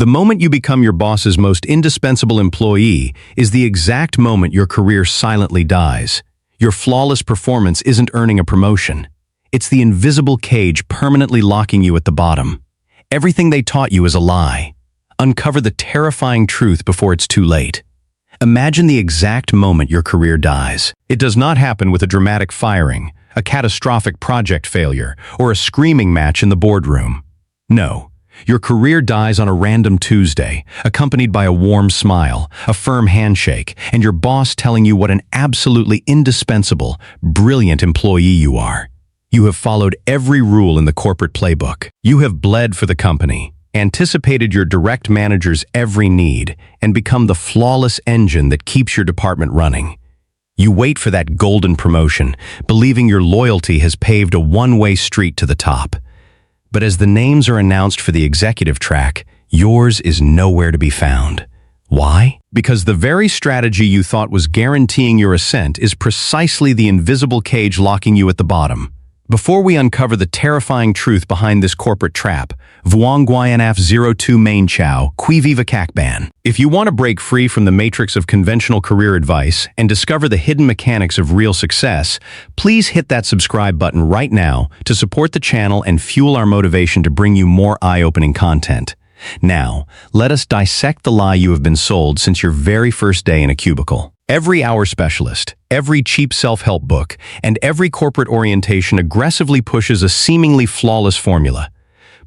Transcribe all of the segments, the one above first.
The moment you become your boss's most indispensable employee is the exact moment your career silently dies. Your flawless performance isn't earning a promotion. It's the invisible cage permanently locking you at the bottom. Everything they taught you is a lie. Uncover the terrifying truth before it's too late. Imagine the exact moment your career dies. It does not happen with a dramatic firing, a catastrophic project failure, or a screaming match in the boardroom. No. Your career dies on a random Tuesday, accompanied by a warm smile, a firm handshake, and your boss telling you what an absolutely indispensable, brilliant employee you are. You have followed every rule in the corporate playbook. You have bled for the company, anticipated your direct manager's every need, and become the flawless engine that keeps your department running. You wait for that golden promotion, believing your loyalty has paved a one-way street to the top. But as the names are announced for the executive track, yours is nowhere to be found. Why? Because the very strategy you thought was guaranteeing your ascent is precisely the invisible cage locking you at the bottom. Before we uncover the terrifying truth behind this corporate trap, Vuong Guyanaf 02 Main Chow, Qui Viva Cacban. If you want to break free from the matrix of conventional career advice and discover the hidden mechanics of real success, please hit that subscribe button right now to support the channel and fuel our motivation to bring you more eye-opening content. Now, let us dissect the lie you have been sold since your very first day in a cubicle. Every hour specialist, every cheap self-help book, and every corporate orientation aggressively pushes a seemingly flawless formula.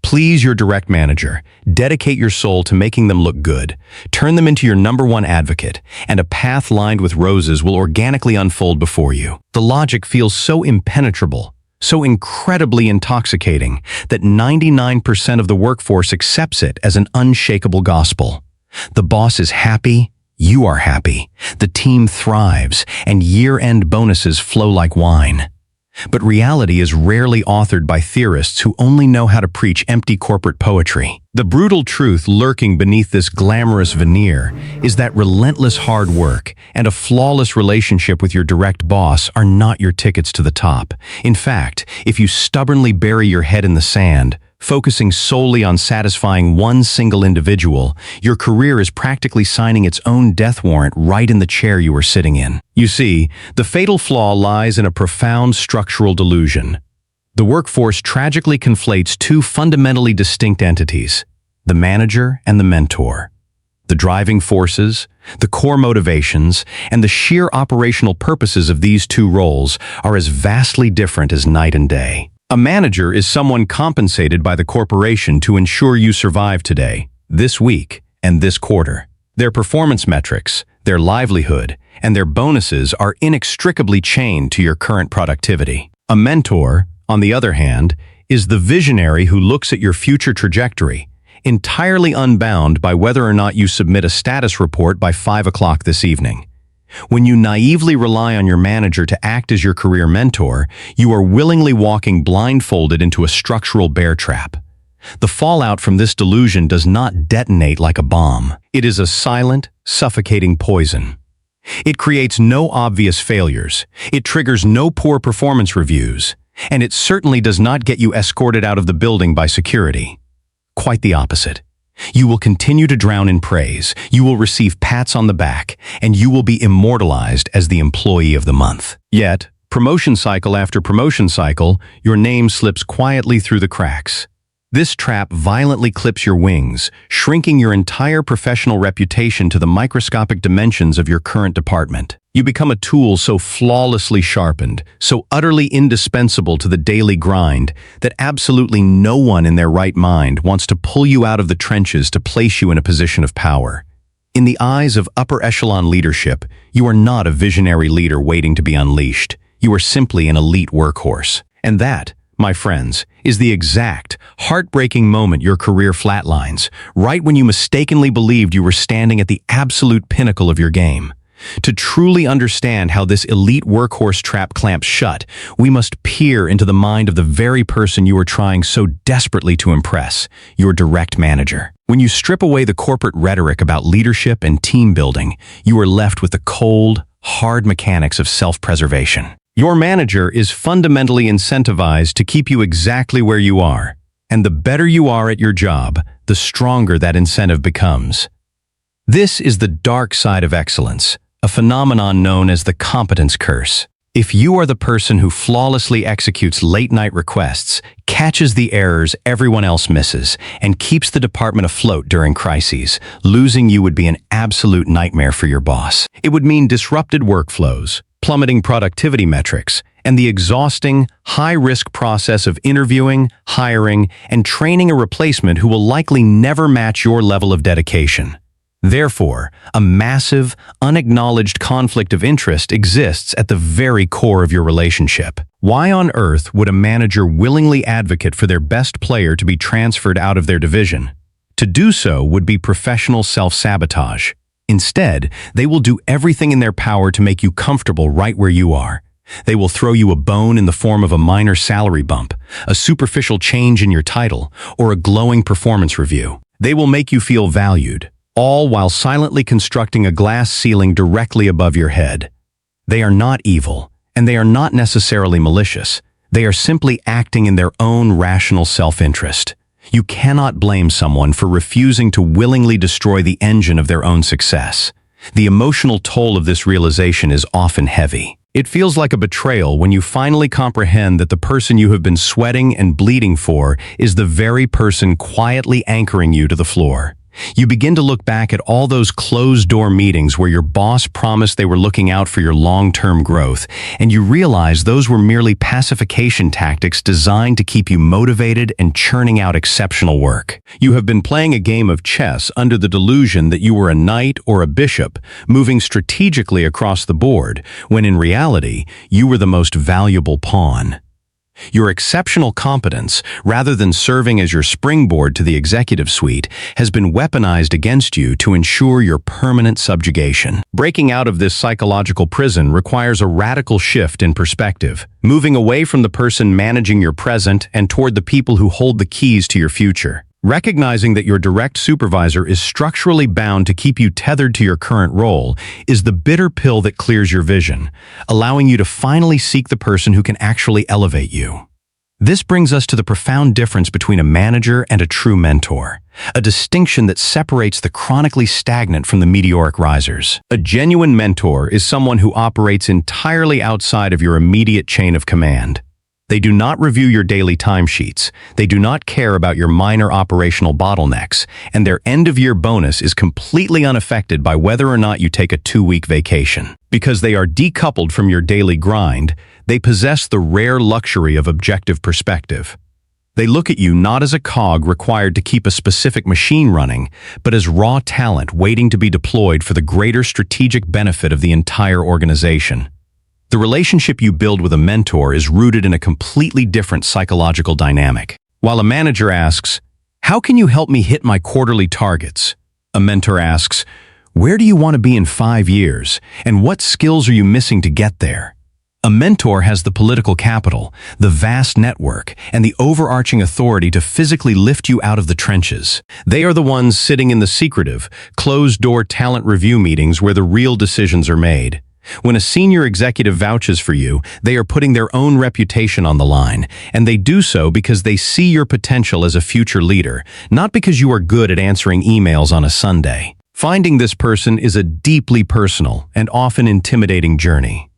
Please your direct manager, dedicate your soul to making them look good, turn them into your #1 advocate, and a path lined with roses will organically unfold before you. The logic feels so impenetrable, so incredibly intoxicating, that 99% of the workforce accepts it as an unshakable gospel. The boss is happy, you are happy, the team thrives, and year-end bonuses flow like wine. But reality is rarely authored by theorists who only know how to preach empty corporate poetry. The brutal truth lurking beneath this glamorous veneer is that relentless hard work and a flawless relationship with your direct boss are not your tickets to the top. In fact, if you stubbornly bury your head in the sand, focusing solely on satisfying one single individual, your career is practically signing its own death warrant right in the chair you are sitting in. You see, the fatal flaw lies in a profound structural delusion. The workforce tragically conflates two fundamentally distinct entities, the manager and the mentor. The driving forces, the core motivations, and the sheer operational purposes of these two roles are as vastly different as night and day. A manager is someone compensated by the corporation to ensure you survive today, this week, and this quarter. Their performance metrics, their livelihood, and their bonuses are inextricably chained to your current productivity. A mentor, on the other hand, is the visionary who looks at your future trajectory, entirely unbound by whether or not you submit a status report by 5 o'clock this evening. When you naively rely on your manager to act as your career mentor, you are willingly walking blindfolded into a structural bear trap. The fallout from this delusion does not detonate like a bomb. It is a silent, suffocating poison. It creates no obvious failures. It triggers no poor performance reviews. And it certainly does not get you escorted out of the building by security. Quite the opposite. You will continue to drown in praise, you will receive pats on the back, and you will be immortalized as the employee of the month. Yet, promotion cycle after promotion cycle, your name slips quietly through the cracks. This trap violently clips your wings, shrinking your entire professional reputation to the microscopic dimensions of your current department. You become a tool so flawlessly sharpened, so utterly indispensable to the daily grind, that absolutely no one in their right mind wants to pull you out of the trenches to place you in a position of power. In the eyes of upper echelon leadership, you are not a visionary leader waiting to be unleashed. You are simply an elite workhorse. And that, my friends, is the exact, heartbreaking moment your career flatlines, right when you mistakenly believed you were standing at the absolute pinnacle of your game. To truly understand how this elite workhorse trap clamps shut, we must peer into the mind of the very person you are trying so desperately to impress, your direct manager. When you strip away the corporate rhetoric about leadership and team building, you are left with the cold, hard mechanics of self-preservation. Your manager is fundamentally incentivized to keep you exactly where you are, and the better you are at your job, the stronger that incentive becomes. This is the dark side of excellence, a phenomenon known as the competence curse. If you are the person who flawlessly executes late-night requests, catches the errors everyone else misses, and keeps the department afloat during crises, losing you would be an absolute nightmare for your boss. It would mean disrupted workflows, plummeting productivity metrics, and the exhausting, high-risk process of interviewing, hiring, and training a replacement who will likely never match your level of dedication. Therefore, a massive, unacknowledged conflict of interest exists at the very core of your relationship. Why on earth would a manager willingly advocate for their best player to be transferred out of their division? To do so would be professional self-sabotage. Instead, they will do everything in their power to make you comfortable right where you are. They will throw you a bone in the form of a minor salary bump, a superficial change in your title, or a glowing performance review. They will make you feel valued, all while silently constructing a glass ceiling directly above your head. They are not evil, and they are not necessarily malicious. They are simply acting in their own rational self-interest. You cannot blame someone for refusing to willingly destroy the engine of their own success. The emotional toll of this realization is often heavy. It feels like a betrayal when you finally comprehend that the person you have been sweating and bleeding for is the very person quietly anchoring you to the floor. You begin to look back at all those closed-door meetings where your boss promised they were looking out for your long-term growth, and you realize those were merely pacification tactics designed to keep you motivated and churning out exceptional work. You have been playing a game of chess under the delusion that you were a knight or a bishop, moving strategically across the board, when in reality, you were the most valuable pawn. Your exceptional competence, rather than serving as your springboard to the executive suite, has been weaponized against you to ensure your permanent subjugation. Breaking out of this psychological prison requires a radical shift in perspective, moving away from the person managing your present and toward the people who hold the keys to your future. Recognizing that your direct supervisor is structurally bound to keep you tethered to your current role is the bitter pill that clears your vision, allowing you to finally seek the person who can actually elevate you. This brings us to the profound difference between a manager and a true mentor, a distinction that separates the chronically stagnant from the meteoric risers. A genuine mentor is someone who operates entirely outside of your immediate chain of command. They do not review your daily timesheets, they do not care about your minor operational bottlenecks, and their end-of-year bonus is completely unaffected by whether or not you take a 2-week vacation. Because they are decoupled from your daily grind, they possess the rare luxury of objective perspective. They look at you not as a cog required to keep a specific machine running, but as raw talent waiting to be deployed for the greater strategic benefit of the entire organization. The relationship you build with a mentor is rooted in a completely different psychological dynamic. While a manager asks, "How can you help me hit my quarterly targets?" a mentor asks, "Where do you want to be in 5 years, and what skills are you missing to get there?" A mentor has the political capital, the vast network, and the overarching authority to physically lift you out of the trenches. They are the ones sitting in the secretive, closed-door talent review meetings where the real decisions are made. When a senior executive vouches for you, they are putting their own reputation on the line, and they do so because they see your potential as a future leader, not because you are good at answering emails on a Sunday. Finding this person is a deeply personal and often intimidating journey.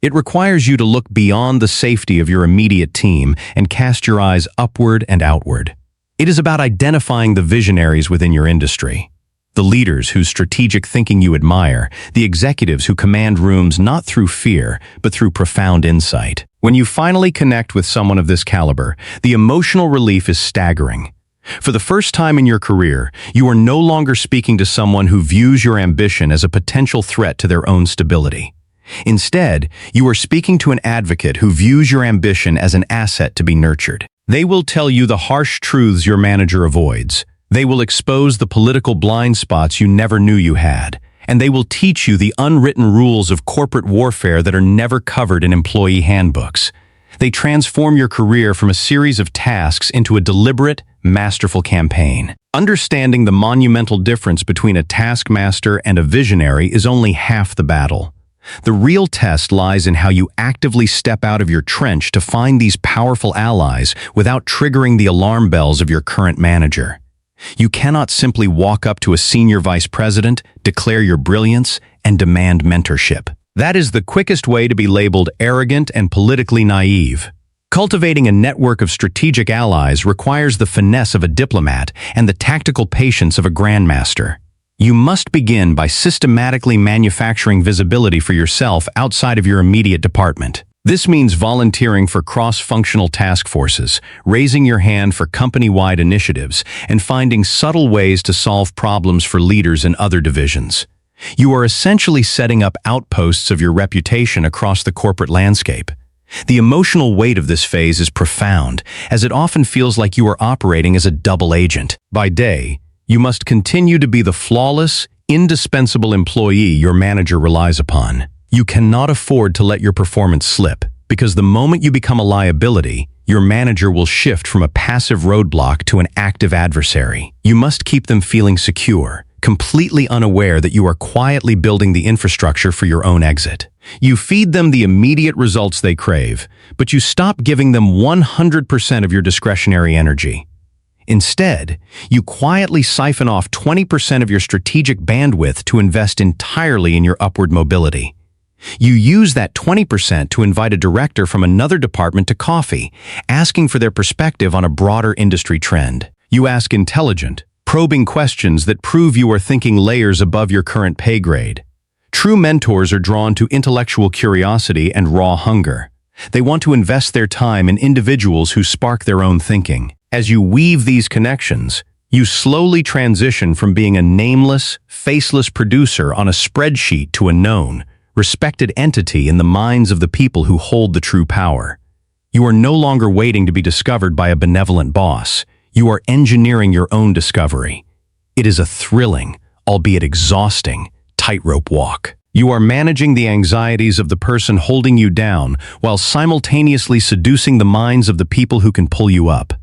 It requires you to look beyond the safety of your immediate team and cast your eyes upward and outward. It is about identifying the visionaries within your industry. The leaders whose strategic thinking you admire, the executives who command rooms not through fear, but through profound insight. When you finally connect with someone of this caliber, the emotional relief is staggering. For the first time in your career, you are no longer speaking to someone who views your ambition as a potential threat to their own stability. Instead, you are speaking to an advocate who views your ambition as an asset to be nurtured. They will tell you the harsh truths your manager avoids. They will expose the political blind spots you never knew you had, and they will teach you the unwritten rules of corporate warfare that are never covered in employee handbooks. They transform your career from a series of tasks into a deliberate, masterful campaign. Understanding the monumental difference between a taskmaster and a visionary is only half the battle. The real test lies in how you actively step out of your trench to find these powerful allies without triggering the alarm bells of your current manager. You cannot simply walk up to a senior vice president, declare your brilliance, and demand mentorship. That is the quickest way to be labeled arrogant and politically naive. Cultivating a network of strategic allies requires the finesse of a diplomat and the tactical patience of a grandmaster. You must begin by systematically manufacturing visibility for yourself outside of your immediate department. This means volunteering for cross-functional task forces, raising your hand for company-wide initiatives, and finding subtle ways to solve problems for leaders in other divisions. You are essentially setting up outposts of your reputation across the corporate landscape. The emotional weight of this phase is profound, as it often feels like you are operating as a double agent. By day, you must continue to be the flawless, indispensable employee your manager relies upon. You cannot afford to let your performance slip, because the moment you become a liability, your manager will shift from a passive roadblock to an active adversary. You must keep them feeling secure, completely unaware that you are quietly building the infrastructure for your own exit. You feed them the immediate results they crave, but you stop giving them 100% of your discretionary energy. Instead, you quietly siphon off 20% of your strategic bandwidth to invest entirely in your upward mobility. You use that 20% to invite a director from another department to coffee, asking for their perspective on a broader industry trend. You ask intelligent, probing questions that prove you are thinking layers above your current pay grade. True mentors are drawn to intellectual curiosity and raw hunger. They want to invest their time in individuals who spark their own thinking. As you weave these connections, you slowly transition from being a nameless, faceless producer on a spreadsheet to a known, respected entity in the minds of the people who hold the true power. You are no longer waiting to be discovered by a benevolent boss. You are engineering your own discovery. It is a thrilling, albeit exhausting, tightrope walk. You are managing the anxieties of the person holding you down while simultaneously seducing the minds of the people who can pull you up.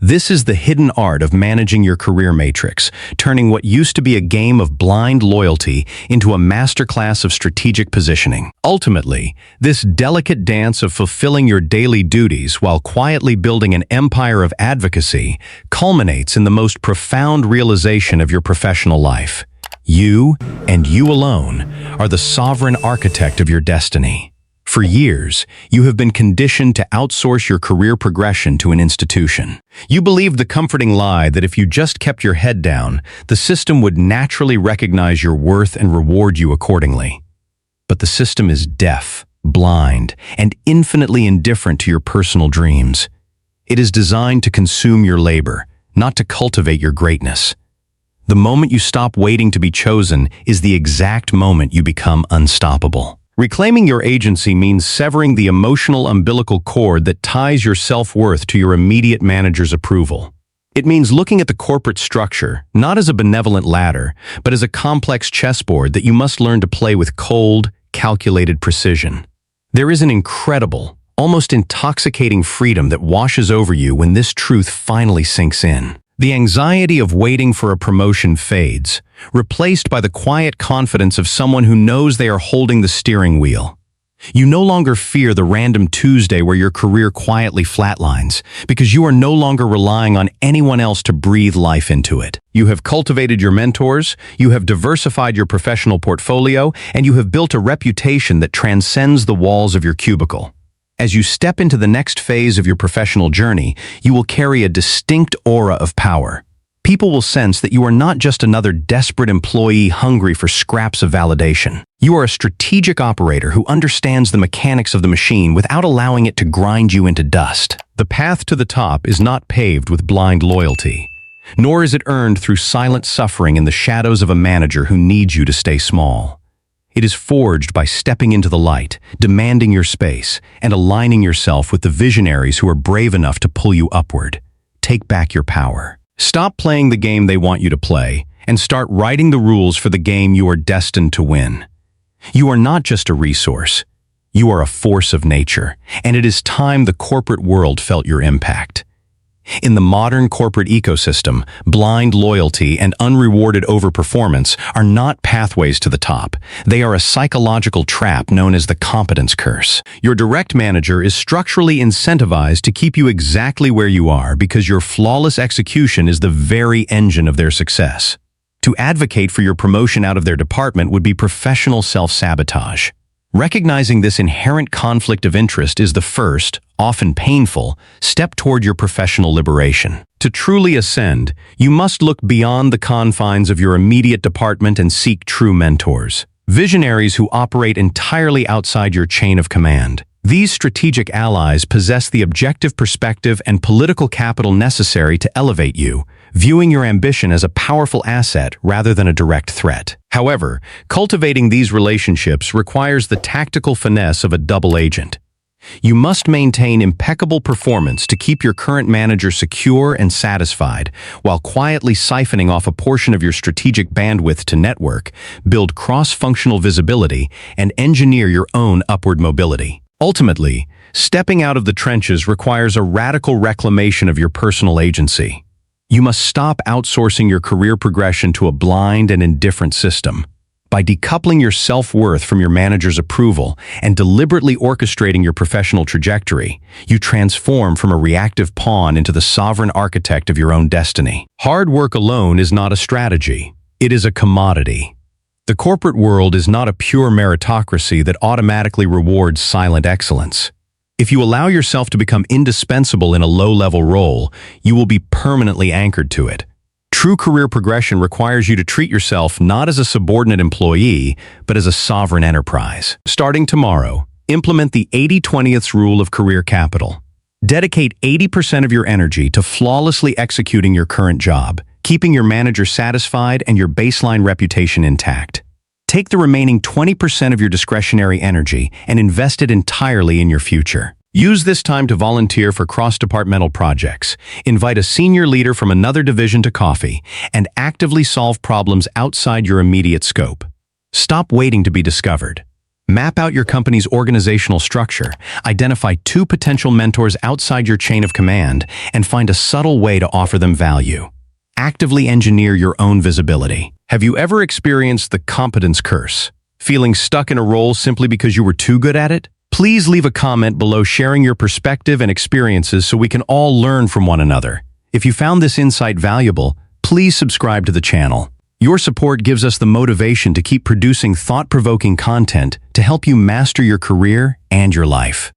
This is the hidden art of managing your career matrix, turning what used to be a game of blind loyalty into a masterclass of strategic positioning. Ultimately, this delicate dance of fulfilling your daily duties while quietly building an empire of advocacy culminates in the most profound realization of your professional life. You, and you alone, are the sovereign architect of your destiny. For years, you have been conditioned to outsource your career progression to an institution. You believed the comforting lie that if you just kept your head down, the system would naturally recognize your worth and reward you accordingly. But the system is deaf, blind, and infinitely indifferent to your personal dreams. It is designed to consume your labor, not to cultivate your greatness. The moment you stop waiting to be chosen is the exact moment you become unstoppable. Reclaiming your agency means severing the emotional umbilical cord that ties your self-worth to your immediate manager's approval. It means looking at the corporate structure, not as a benevolent ladder, but as a complex chessboard that you must learn to play with cold, calculated precision. There is an incredible, almost intoxicating freedom that washes over you when this truth finally sinks in. The anxiety of waiting for a promotion fades, replaced by the quiet confidence of someone who knows they are holding the steering wheel. You no longer fear the random Tuesday where your career quietly flatlines, because you are no longer relying on anyone else to breathe life into it. You have cultivated your mentors, you have diversified your professional portfolio, and you have built a reputation that transcends the walls of your cubicle. As you step into the next phase of your professional journey, you will carry a distinct aura of power. People will sense that you are not just another desperate employee hungry for scraps of validation. You are a strategic operator who understands the mechanics of the machine without allowing it to grind you into dust. The path to the top is not paved with blind loyalty, nor is it earned through silent suffering in the shadows of a manager who needs you to stay small. It is forged by stepping into the light, demanding your space, and aligning yourself with the visionaries who are brave enough to pull you upward. Take back your power. Stop playing the game they want you to play, and start writing the rules for the game you are destined to win. You are not just a resource. You are a force of nature, and it is time the corporate world felt your impact. In the modern corporate ecosystem, blind loyalty and unrewarded overperformance are not pathways to the top. They are a psychological trap known as the competence curse. Your direct manager is structurally incentivized to keep you exactly where you are because your flawless execution is the very engine of their success. To advocate for your promotion out of their department would be professional self-sabotage. Recognizing this inherent conflict of interest is the first, often painful, step toward your professional liberation. To truly ascend, you must look beyond the confines of your immediate department and seek true mentors, visionaries who operate entirely outside your chain of command. These strategic allies possess the objective perspective and political capital necessary to elevate you, viewing your ambition as a powerful asset rather than a direct threat. However, cultivating these relationships requires the tactical finesse of a double agent. You must maintain impeccable performance to keep your current manager secure and satisfied, while quietly siphoning off a portion of your strategic bandwidth to network, build cross-functional visibility, and engineer your own upward mobility. Ultimately, stepping out of the trenches requires a radical reclamation of your personal agency. You must stop outsourcing your career progression to a blind and indifferent system. By decoupling your self-worth from your manager's approval and deliberately orchestrating your professional trajectory, you transform from a reactive pawn into the sovereign architect of your own destiny. Hard work alone is not a strategy. It is a commodity. The corporate world is not a pure meritocracy that automatically rewards silent excellence. If you allow yourself to become indispensable in a low-level role, you will be permanently anchored to it. True career progression requires you to treat yourself not as a subordinate employee, but as a sovereign enterprise. Starting tomorrow, implement the 80-20th rule of career capital. Dedicate 80% of your energy to flawlessly executing your current job, keeping your manager satisfied and your baseline reputation intact. Take the remaining 20% of your discretionary energy and invest it entirely in your future. Use this time to volunteer for cross-departmental projects, invite a senior leader from another division to coffee, and actively solve problems outside your immediate scope. Stop waiting to be discovered. Map out your company's organizational structure, identify 2 potential mentors outside your chain of command, and find a subtle way to offer them value. Actively engineer your own visibility. Have you ever experienced the competence curse? Feeling stuck in a role simply because you were too good at it? Please leave a comment below sharing your perspective and experiences so we can all learn from one another. If you found this insight valuable, please subscribe to the channel. Your support gives us the motivation to keep producing thought-provoking content to help you master your career and your life.